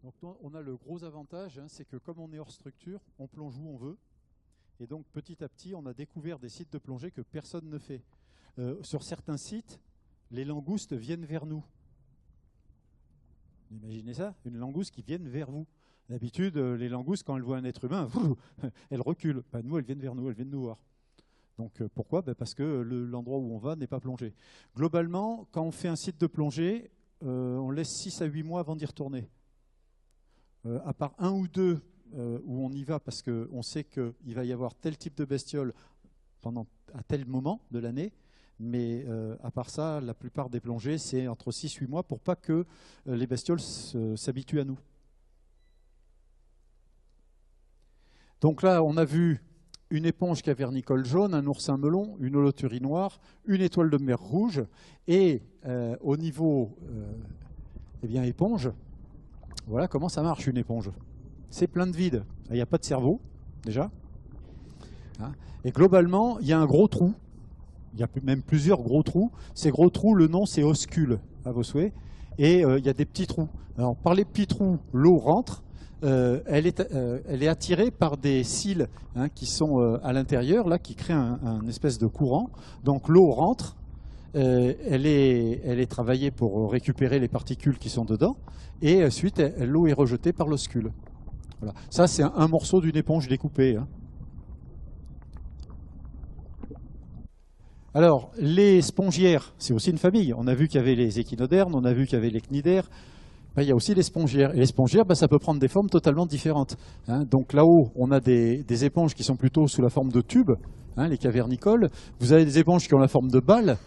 Donc on a le gros avantage, hein, c'est que comme on est hors structure, on plonge où on veut. Et donc petit à petit, on a découvert des sites de plongée que personne ne fait. Sur certains sites, les langoustes viennent vers nous. Imaginez ça, une langouste qui vient vers vous. D'habitude, les langoustes, quand elles voient un être humain, elles reculent. Ben, nous, elles viennent vers nous, elles viennent nous voir. Donc pourquoi? Ben parce que l'endroit où on va n'est pas plongé. Globalement, quand on fait un site de plongée, on laisse 6 à 8 mois avant d'y retourner. À part un ou deux où on y va parce qu'on sait qu'il va y avoir tel type de bestiole à tel moment de l'année, mais à part ça, la plupart des plongées, c'est entre 6 et 8 mois pour pas que les bestioles s'habituent à nous. Donc là, on a vu une éponge cavernicole jaune, un oursin melon, une holoturie noire, une étoile de mer rouge, et au niveau éponge, voilà comment ça marche une éponge. C'est plein de vide. Il n'y a pas de cerveau, déjà. Hein, et globalement, il y a un gros trou. Il y a même plusieurs gros trous. Ces gros trous, le nom, c'est oscule, à vos souhaits. Et il y a des petits trous. Alors, par les petits trous, l'eau rentre. Elle est attirée par des cils qui sont à l'intérieur, là, qui créent un espèce de courant. Donc, l'eau rentre. Elle est travaillée pour récupérer les particules qui sont dedans, et ensuite l'eau est rejetée par l'oscule. Voilà. Ça, c'est un morceau d'une éponge découpée. Hein. Alors, les spongiaires, c'est aussi une famille. On a vu qu'il y avait les échinodermes, on a vu qu'il y avait les cnidaires. Ben, il y a aussi les spongiaires. Et les spongiaires, ben, ça peut prendre des formes totalement différentes. Hein. Donc là-haut, on a des éponges qui sont plutôt sous la forme de tubes, hein, les cavernicoles. Vous avez des éponges qui ont la forme de balles.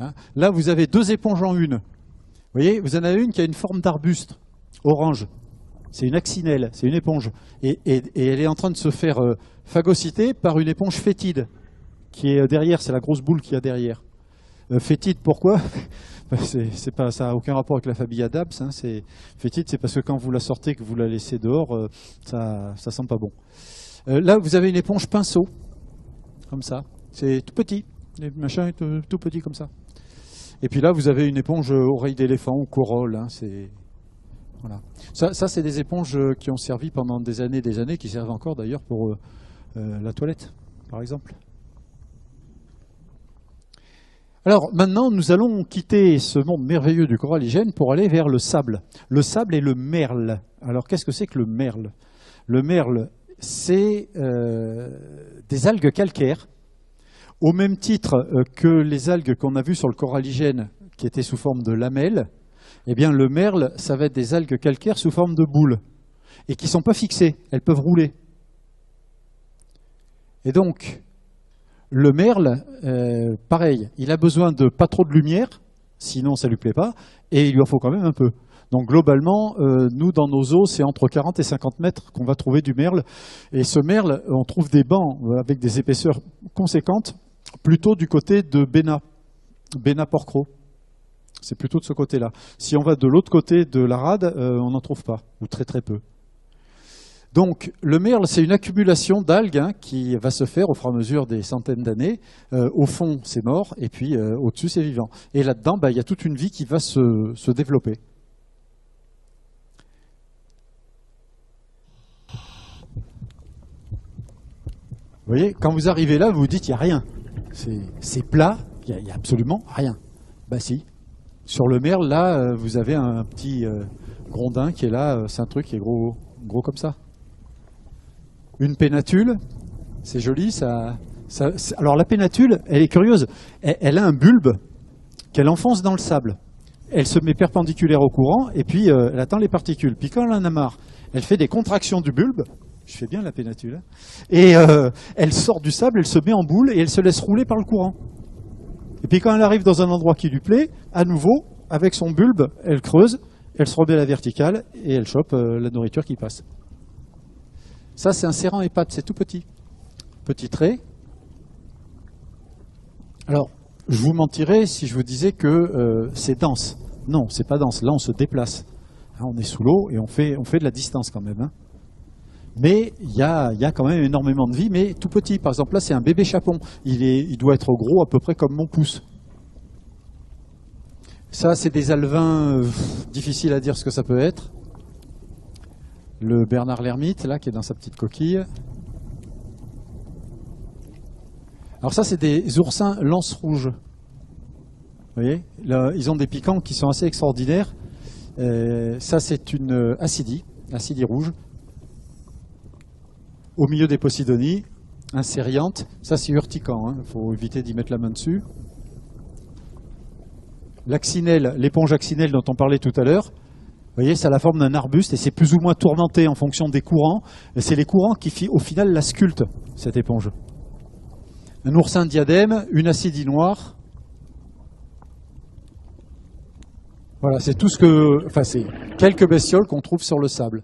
Hein. Là, vous avez deux éponges en une. Vous voyez, vous en avez une qui a une forme d'arbuste, orange. C'est une axinelle, c'est une éponge. Et elle est en train de se faire phagocyter par une éponge fétide, qui est derrière, c'est la grosse boule qu'il y a derrière. Fétide, pourquoi? C'est pas, ça n'a aucun rapport avec la famille Adams. Hein, fétide, c'est parce que quand vous la sortez, que vous la laissez dehors, ça sent pas bon. Là, vous avez une éponge pinceau, comme ça. C'est tout petit, les machins tout petits comme ça. Et puis là, vous avez une éponge oreille d'éléphant ou corolle. Hein, voilà. Ça c'est des éponges qui ont servi pendant des années, qui servent encore d'ailleurs pour la toilette, par exemple. Alors maintenant, nous allons quitter ce monde merveilleux du coralligène pour aller vers le sable. Le sable et le merle. Alors qu'est-ce que c'est que le merle? Le merle, c'est des algues calcaires, au même titre que les algues qu'on a vues sur le coralligène, qui étaient sous forme de lamelles. Eh bien, le merle, ça va être des algues calcaires sous forme de boules, et qui ne sont pas fixées, elles peuvent rouler. Et donc, le merle, pareil, il a besoin de pas trop de lumière, sinon ça ne lui plaît pas, et il lui en faut quand même un peu. Donc globalement, nous dans nos eaux, c'est entre 40 et 50 mètres qu'on va trouver du merle. Et ce merle, on trouve des bancs avec des épaisseurs conséquentes, plutôt du côté de Béna Porcro. C'est plutôt de ce côté-là. Si on va de l'autre côté de la rade, on n'en trouve pas, ou très très peu. Donc le merle, c'est une accumulation d'algues qui va se faire au fur et à mesure des centaines d'années. Au fond, c'est mort, et puis au-dessus, c'est vivant. Et là-dedans, il y a toute une vie qui va se développer. Vous voyez, quand vous arrivez là, vous vous dites, il n'y a rien. C'est plat, il n'y a absolument rien. Ben si. Sur le merle, là, vous avez un petit grondin qui est là, c'est un truc qui est gros comme ça. Une pénatule, c'est joli. Alors la pénatule, elle est curieuse. Elle a un bulbe qu'elle enfonce dans le sable. Elle se met perpendiculaire au courant et puis elle attend les particules. Puis quand elle en a marre, elle fait des contractions du bulbe. Je fais bien la pénatule. Et elle sort du sable, elle se met en boule et elle se laisse rouler par le courant. Et puis quand elle arrive dans un endroit qui lui plaît, à nouveau, avec son bulbe, elle creuse, elle se remet à la verticale et elle chope la nourriture qui passe. Ça, c'est un serrant épate, c'est tout petit. Petit trait. Alors, je vous mentirais si je vous disais que c'est dense. Non, c'est pas dense. Là, on se déplace. Hein, on est sous l'eau et on fait de la distance quand même. Hein. Mais il y a quand même énormément de vie, mais tout petit. Par exemple, là, c'est un bébé chapon. Il doit être gros à peu près comme mon pouce. Ça, c'est des alevins, difficile à dire ce que ça peut être. le Bernard l'ermite, là, qui est dans sa petite coquille. Alors ça, c'est des oursins lance rouges. Vous voyez, là, ils ont des piquants qui sont assez extraordinaires. Ça, c'est une Ascidie rouge. Au milieu des Posidonies, un cérianthe. Ça, c'est urticant, il faut éviter d'y mettre la main dessus. L'accinelle, l'éponge accinelle dont on parlait tout à l'heure, vous voyez, ça a la forme d'un arbuste et c'est plus ou moins tourmenté en fonction des courants. Et c'est les courants qui, au final, la sculptent, cette éponge. Un oursin diadème, une Ascidie noire. Voilà, c'est tout ce que... Enfin, c'est quelques bestioles qu'on trouve sur le sable.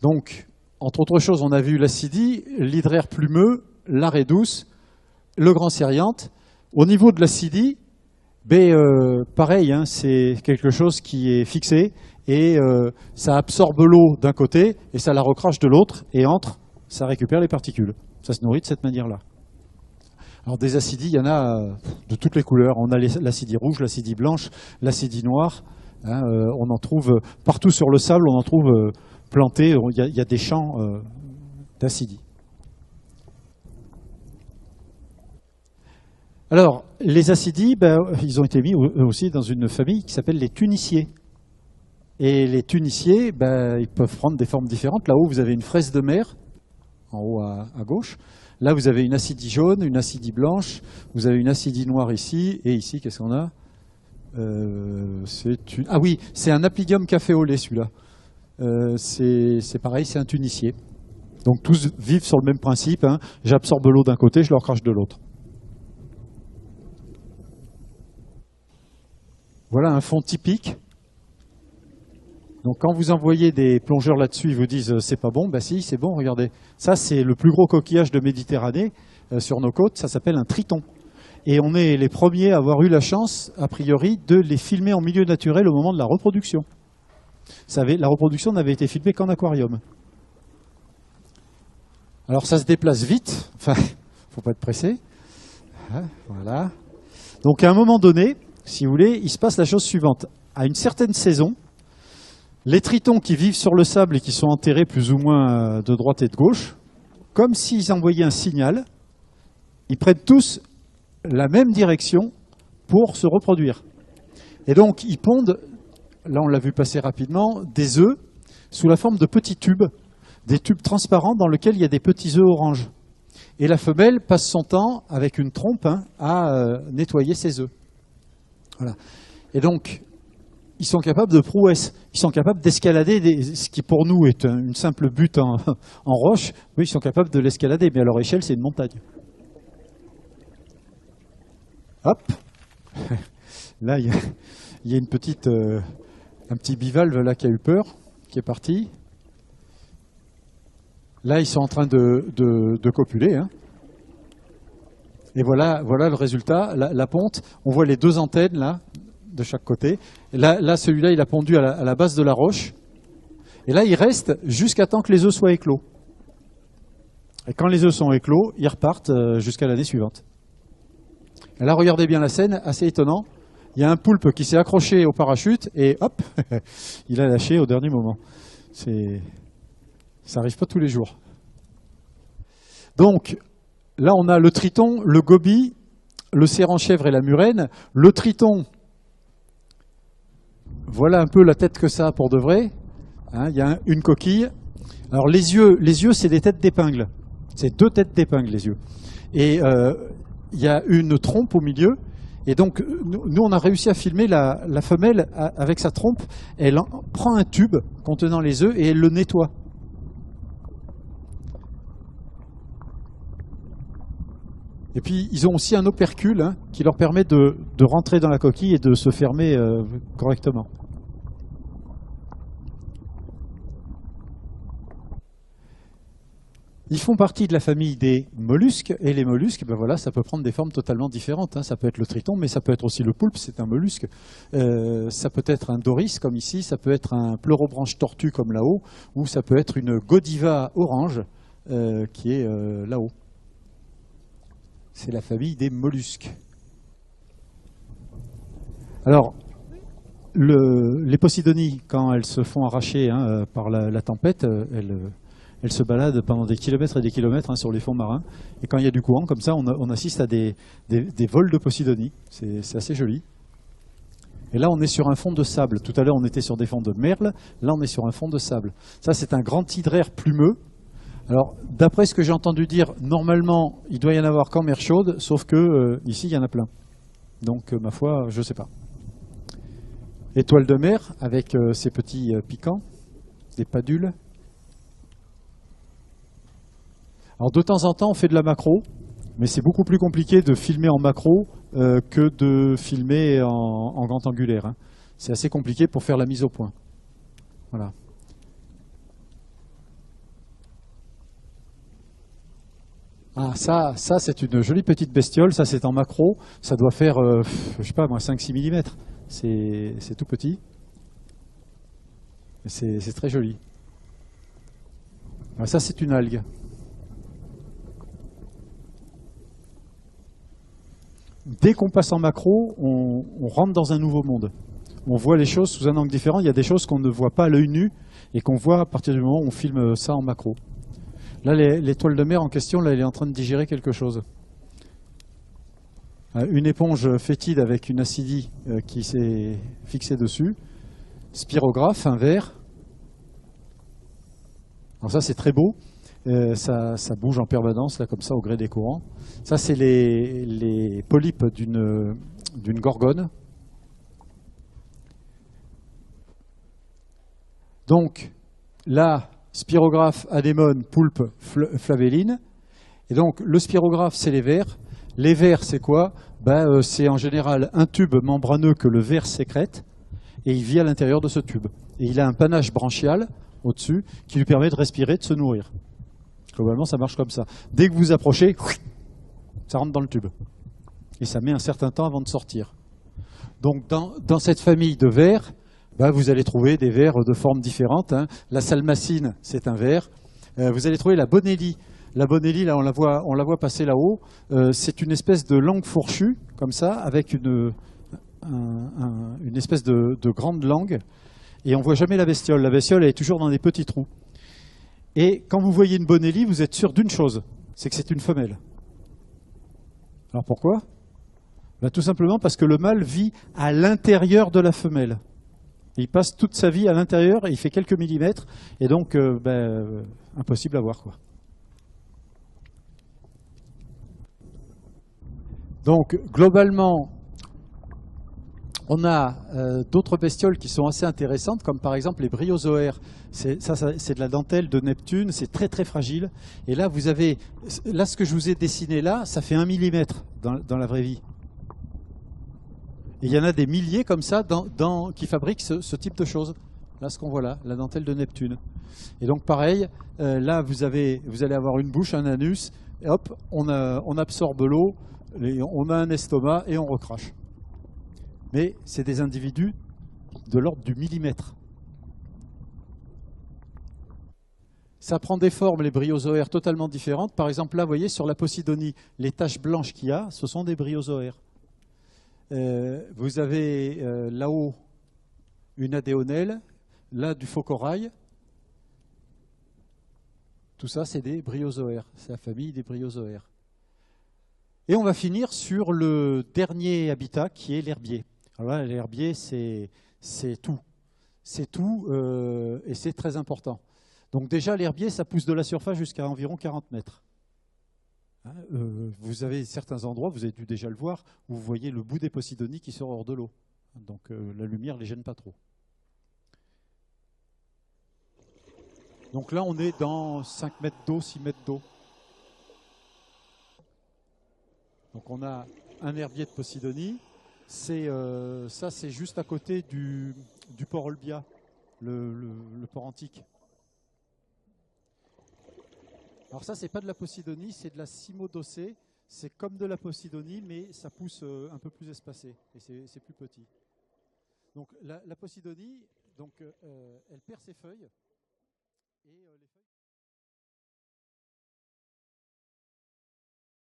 Donc, entre autres choses, on a vu l'Ascidie, l'hydraire plumeux, l'arrêt douce, le grand cérianthe. Au niveau de l'Ascidie, pareil, c'est quelque chose qui est fixé et ça absorbe l'eau d'un côté et ça la recrache de l'autre et ça récupère les particules. Ça se nourrit de cette manière-là. Alors des acidies, il y en a de toutes les couleurs. On a l'acidie rouge, l'acidie blanche, l'acidie noire. On en trouve partout sur le sable, on en trouve plantés. Il y a des champs d'acidie. Alors, les acidies, ils ont été mis aussi dans une famille qui s'appelle les tuniciers. Et les tuniciers, ils peuvent prendre des formes différentes. Là-haut, vous avez une fraise de mer, en haut à gauche. Là, vous avez une acidie jaune, une acidie blanche. Vous avez une acidie noire ici. Et ici, qu'est-ce qu'on a Ah oui, c'est un Aplydium café au lait, celui-là. C'est pareil, c'est un tunicier. Donc tous vivent sur le même principe. J'absorbe l'eau d'un côté, je le recrache de l'autre. Voilà un fond typique. Donc quand vous envoyez des plongeurs là-dessus, ils vous disent c'est pas bon, si, c'est bon, regardez. Ça, c'est le plus gros coquillage de Méditerranée sur nos côtes, ça s'appelle un triton. Et on est les premiers à avoir eu la chance, a priori, de les filmer en milieu naturel au moment de la reproduction. La reproduction n'avait été filmée qu'en aquarium. Alors ça se déplace vite, faut pas être pressé. Voilà. Donc à un moment donné, si vous voulez, il se passe la chose suivante. À une certaine saison, les tritons qui vivent sur le sable et qui sont enterrés plus ou moins de droite et de gauche, comme s'ils envoyaient un signal, ils prennent tous la même direction pour se reproduire. Et donc ils pondent, là on l'a vu passer rapidement, des œufs sous la forme de petits tubes, des tubes transparents dans lesquels il y a des petits œufs orange. Et la femelle passe son temps avec une trompe à nettoyer ses œufs. Voilà. Et donc, ils sont capables de prouesse. Ils sont capables d'escalader, ce qui pour nous est une simple butte en roche. Oui, ils sont capables de l'escalader, mais à leur échelle, c'est une montagne. Hop. Là, il y a une petite, un petit bivalve là qui a eu peur, qui est parti. Là, ils sont en train de copuler. Et voilà le résultat, la ponte. On voit les deux antennes là, de chaque côté. Et là celui-là, il a pondu à la base de la roche. Et là, il reste jusqu'à temps que les œufs soient éclos. Et quand les œufs sont éclos, ils repartent jusqu'à l'année suivante. Et là, regardez bien la scène, assez étonnant. Il y a un poulpe qui s'est accroché au parachute et hop, il a lâché au dernier moment. Ça n'arrive pas tous les jours. Donc, là, on a le triton, le gobie, le cerf-en-chèvre et la murène. Le triton, voilà un peu la tête que ça a pour de vrai. Il y a une coquille. Alors, les yeux, c'est des têtes d'épingle. C'est deux têtes d'épingle, les yeux. Et il y a une trompe au milieu. Et donc, nous, on a réussi à filmer la femelle avec sa trompe. Elle prend un tube contenant les œufs et elle le nettoie. Et puis, ils ont aussi un opercule qui leur permet de rentrer dans la coquille et de se fermer correctement. Ils font partie de la famille des mollusques, et les mollusques, voilà, ça peut prendre des formes totalement différentes. Ça peut être le triton, mais ça peut être aussi le poulpe, c'est un mollusque. Ça peut être un doris, comme ici, ça peut être un pleurobranche tortue, comme là-haut, ou ça peut être une godiva orange, qui est là-haut. C'est la famille des mollusques. Alors, les Posidonies, quand elles se font arracher par la tempête, elles se baladent pendant des kilomètres et des kilomètres sur les fonds marins. Et quand il y a du courant, comme ça, on assiste à des vols de Posidonies. C'est assez joli. Et là, on est sur un fond de sable. Tout à l'heure, on était sur des fonds de merle. Là, on est sur un fond de sable. Ça, c'est un grand hydraire plumeux. Alors, d'après ce que j'ai entendu dire, normalement, il doit y en avoir qu'en mer chaude, sauf que ici, il y en a plein. Donc, ma foi, je ne sais pas. Étoile de mer, avec ces petits piquants, des padules. Alors, de temps en temps, on fait de la macro, mais c'est beaucoup plus compliqué de filmer en macro que de filmer en grand angulaire. C'est assez compliqué pour faire la mise au point. Voilà. Ah, ça c'est une jolie petite bestiole. Ça, c'est en macro. Ça doit faire, je sais pas moi, 5-6 mm. C'est tout petit. C'est très joli. Ah, ça, c'est une algue. Dès qu'on passe en macro, on rentre dans un nouveau monde. On voit les choses sous un angle différent. Il y a des choses qu'on ne voit pas à l'œil nu et qu'on voit à partir du moment où on filme ça en macro. Là, l'étoile de mer en question, là, elle est en train de digérer quelque chose. Une éponge fétide avec une acidie qui s'est fixée dessus. Spirographe, un verre. Alors ça, c'est très beau. Ça bouge en permanence, là, comme ça, au gré des courants. Ça, c'est les polypes d'une gorgone. Donc, là, spirographe, anémone, poulpe, flavéline. Et donc, le spirographe, c'est les vers. Les vers, c'est quoi? C'est en général un tube membraneux que le ver sécrète, et il vit à l'intérieur de ce tube. Et il a un panache branchial au-dessus qui lui permet de respirer, de se nourrir. Globalement, ça marche comme ça. Dès que vous approchez, ça rentre dans le tube. Et ça met un certain temps avant de sortir. Donc, dans cette famille de vers, vous allez trouver des vers de formes différentes. La salmacine, c'est un ver. Vous allez trouver la bonellie. La bonellie, là, on la voit passer là-haut. C'est une espèce de langue fourchue, comme ça, avec une espèce de grande langue. Et on ne voit jamais la bestiole. La bestiole, elle est toujours dans des petits trous. Et quand vous voyez une bonellie, vous êtes sûr d'une chose, c'est que c'est une femelle. Alors pourquoi? Tout simplement parce que le mâle vit à l'intérieur de la femelle. Il passe toute sa vie à l'intérieur et il fait quelques millimètres. Et donc, impossible à voir, quoi. Donc, globalement, on a d'autres bestioles qui sont assez intéressantes, comme par exemple les bryozoaires. C'est de la dentelle de Neptune, c'est très très fragile. Et là, vous avez, là ce que je vous ai dessiné là, ça fait 1 millimètre dans la vraie vie. Et il y en a des milliers comme ça qui fabriquent ce type de choses. Là, ce qu'on voit là, la dentelle de Neptune. Et donc pareil, là vous allez avoir une bouche, un anus, et hop, on absorbe l'eau, on a un estomac et on recrache. Mais c'est des individus de l'ordre du millimètre. Ça prend des formes, les bryozoaires, totalement différentes. Par exemple, là, vous voyez, sur la Posidonie, les taches blanches qu'il y a, ce sont des bryozoaires. Vous avez là-haut une adéonelle, là du faux corail. Tout ça, c'est des bryozoaires. C'est la famille des bryozoaires. Et on va finir sur le dernier habitat qui est l'herbier. Alors là, l'herbier, c'est tout. C'est tout et c'est très important. Donc déjà, l'herbier, ça pousse de la surface jusqu'à environ 40 mètres. Vous avez certains endroits, vous avez dû déjà le voir, où vous voyez le bout des Posidonies qui sort hors de l'eau. Donc la lumière ne les gêne pas trop. Donc là, on est dans 5 mètres d'eau, 6 mètres d'eau. Donc on a un herbier de Posidonie. Ça, c'est juste à côté du port Olbia, le port antique. Alors ça, c'est pas de la Posidonie, c'est de la Cymodocée. C'est comme de la Posidonie, mais ça pousse un peu plus espacé et c'est plus petit. Donc la Posidonie, elle perd ses feuilles et les